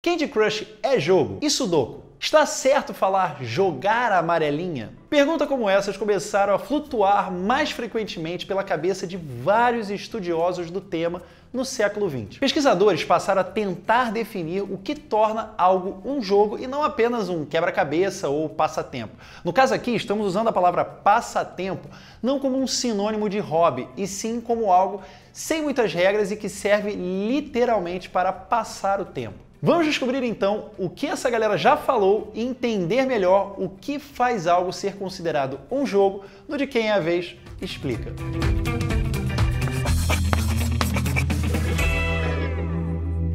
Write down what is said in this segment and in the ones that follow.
Candy Crush é jogo? E Sudoku? Está certo falar jogar a amarelinha? Perguntas como essas começaram a flutuar mais frequentemente pela cabeça de vários estudiosos do tema no século XX. Pesquisadores passaram a tentar definir o que torna algo um jogo e não apenas um quebra-cabeça ou passatempo. No caso aqui, estamos usando a palavra passatempo não como um sinônimo de hobby, e sim como algo sem muitas regras e que serve literalmente para passar o tempo. Vamos descobrir então o que essa galera já falou e entender melhor o que faz algo ser considerado um jogo no De Quem é a Vez Explica.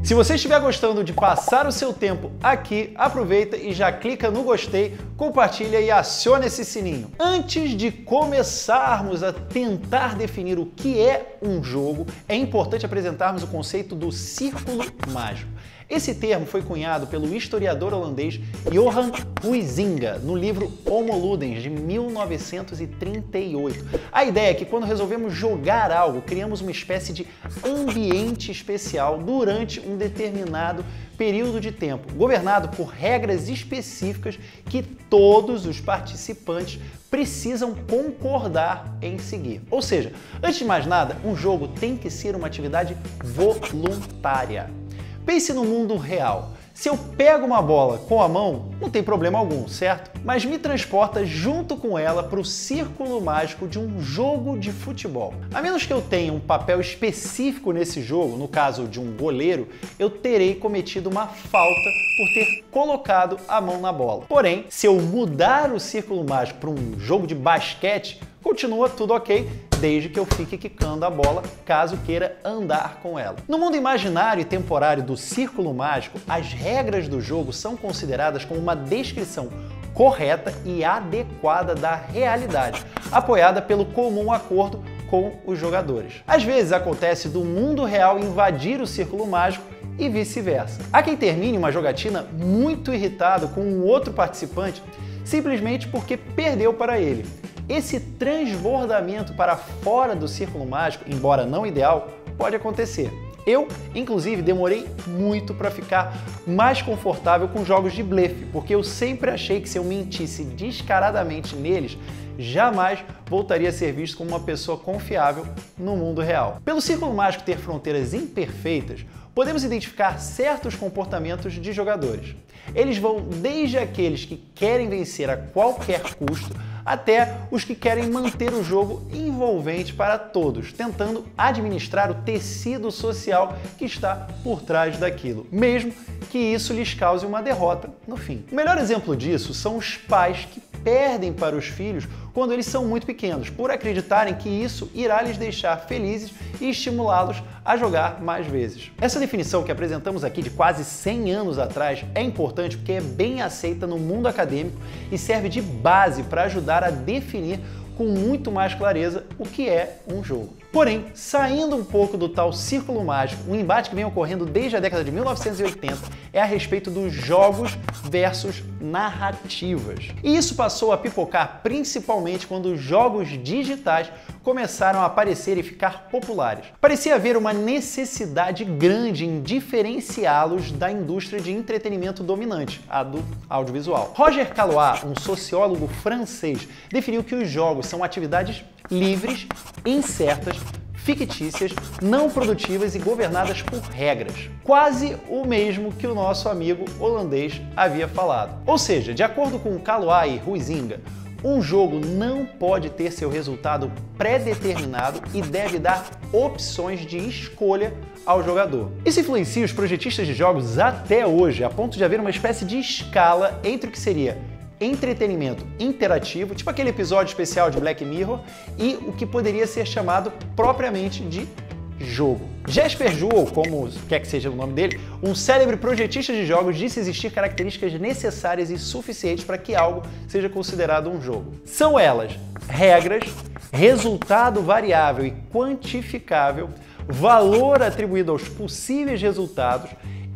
Se você estiver gostando de passar o seu tempo aqui, aproveita e já clica no gostei, compartilha e aciona esse sininho. Antes de começarmos a tentar definir o que é um jogo, é importante apresentarmos o conceito do círculo mágico. Esse termo foi cunhado pelo historiador holandês Johan Huizinga no livro Homo Ludens, de 1938. A ideia é que quando resolvemos jogar algo, criamos uma espécie de ambiente especial durante um determinado período de tempo, governado por regras específicas que todos os participantes precisam concordar em seguir. Ou seja, antes de mais nada, um jogo tem que ser uma atividade voluntária. Pense no mundo real. Se eu pego uma bola com a mão, não tem problema algum, certo? Mas me transporta junto com ela para o círculo mágico de um jogo de futebol. A menos que eu tenha um papel específico nesse jogo, no caso de um goleiro, eu terei cometido uma falta por ter colocado a mão na bola. Porém, se eu mudar o círculo mágico para um jogo de basquete, continua tudo ok, desde que eu fique quicando a bola, caso queira andar com ela. No mundo imaginário e temporário do círculo mágico, as regras do jogo são consideradas como uma descrição correta e adequada da realidade, apoiada pelo comum acordo com os jogadores. Às vezes acontece do mundo real invadir o círculo mágico e vice-versa. Há quem termine uma jogatina muito irritado com um outro participante simplesmente porque perdeu para ele. Esse transbordamento para fora do círculo mágico, embora não ideal, pode acontecer. Eu, inclusive, demorei muito para ficar mais confortável com jogos de blefe, porque eu sempre achei que se eu mentisse descaradamente neles, jamais voltaria a ser visto como uma pessoa confiável no mundo real. Pelo círculo mágico ter fronteiras imperfeitas, podemos identificar certos comportamentos de jogadores. Eles vão desde aqueles que querem vencer a qualquer custo, até os que querem manter o jogo envolvente para todos, tentando administrar o tecido social que está por trás daquilo, mesmo que isso lhes cause uma derrota no fim. O melhor exemplo disso são os pais que perdem para os filhos quando eles são muito pequenos, por acreditarem que isso irá lhes deixar felizes e estimulá-los a jogar mais vezes. Essa definição que apresentamos aqui de quase 100 anos atrás é importante porque é bem aceita no mundo acadêmico e serve de base para ajudar a definir com muito mais clareza o que é um jogo. Porém, saindo um pouco do tal círculo mágico, um embate que vem ocorrendo desde a década de 1980 é a respeito dos jogos versus narrativas. E isso passou a pipocar principalmente quando os jogos digitais começaram a aparecer e ficar populares. Parecia haver uma necessidade grande em diferenciá-los da indústria de entretenimento dominante, a do audiovisual. Roger Caillois, um sociólogo francês, definiu que os jogos são atividades livres, incertas, fictícias, não produtivas e governadas por regras. Quase o mesmo que o nosso amigo holandês havia falado. Ou seja, de acordo com Caillois e Huizinga, um jogo não pode ter seu resultado pré-determinado e deve dar opções de escolha ao jogador. Isso influencia os projetistas de jogos até hoje, a ponto de haver uma espécie de escala entre o que seria entretenimento interativo, tipo aquele episódio especial de Black Mirror, e o que poderia ser chamado propriamente de jogo. Jesper Juhl, ou como quer que seja o nome dele, um célebre projetista de jogos, disse existir características necessárias e suficientes para que algo seja considerado um jogo. São elas: regras, resultado variável e quantificável, valor atribuído aos possíveis resultados,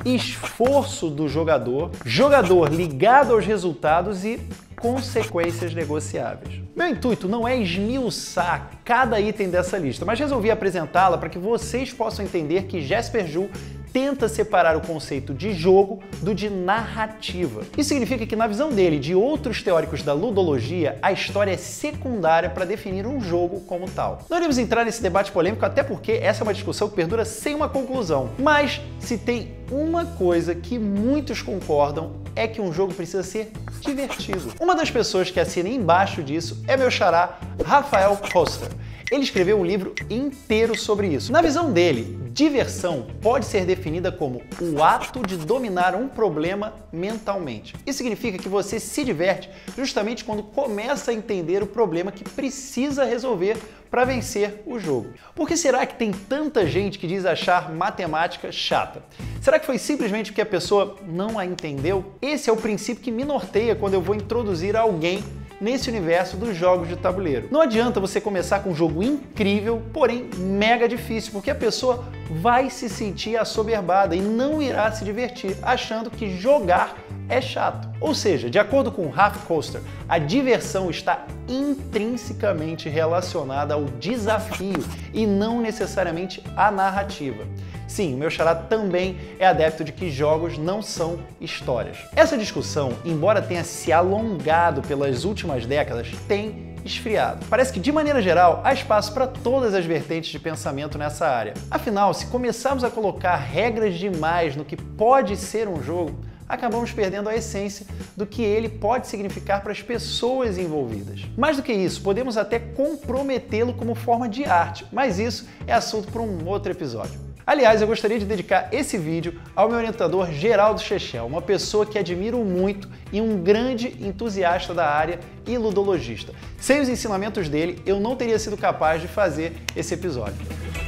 esforço do jogador, jogador ligado aos resultados e consequências negociáveis. Meu intuito não é esmiuçar cada item dessa lista, mas resolvi apresentá-la para que vocês possam entender que Jesper Juhl tenta separar o conceito de jogo do de narrativa. Isso significa que, na visão dele e de outros teóricos da ludologia, a história é secundária para definir um jogo como tal. Não iremos entrar nesse debate polêmico, até porque essa é uma discussão que perdura sem uma conclusão. Mas, se tem uma coisa que muitos concordam, é que um jogo precisa ser divertido. Uma das pessoas que assina embaixo disso é meu xará, Rafael Koster. Ele escreveu um livro inteiro sobre isso. Na visão dele, diversão pode ser definida como o ato de dominar um problema mentalmente. Isso significa que você se diverte justamente quando começa a entender o problema que precisa resolver para vencer o jogo. Por que será que tem tanta gente que diz achar matemática chata? Será que foi simplesmente porque a pessoa não a entendeu? Esse é o princípio que me norteia quando eu vou introduzir alguém nesse universo dos jogos de tabuleiro. Não adianta você começar com um jogo incrível, porém mega difícil, porque a pessoa vai se sentir assoberbada e não irá se divertir, achando que jogar é chato. Ou seja, de acordo com Ralph Koster, a diversão está intrinsecamente relacionada ao desafio e não necessariamente à narrativa. Sim, o meu xará também é adepto de que jogos não são histórias. Essa discussão, embora tenha se alongado pelas últimas décadas, tem esfriado. Parece que, de maneira geral, há espaço para todas as vertentes de pensamento nessa área. Afinal, se começarmos a colocar regras demais no que pode ser um jogo, acabamos perdendo a essência do que ele pode significar para as pessoas envolvidas. Mais do que isso, podemos até comprometê-lo como forma de arte, mas isso é assunto para um outro episódio. Aliás, eu gostaria de dedicar esse vídeo ao meu orientador Geraldo Chechel, uma pessoa que admiro muito e um grande entusiasta da área e ludologista. Sem os ensinamentos dele, eu não teria sido capaz de fazer esse episódio.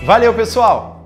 Valeu, pessoal!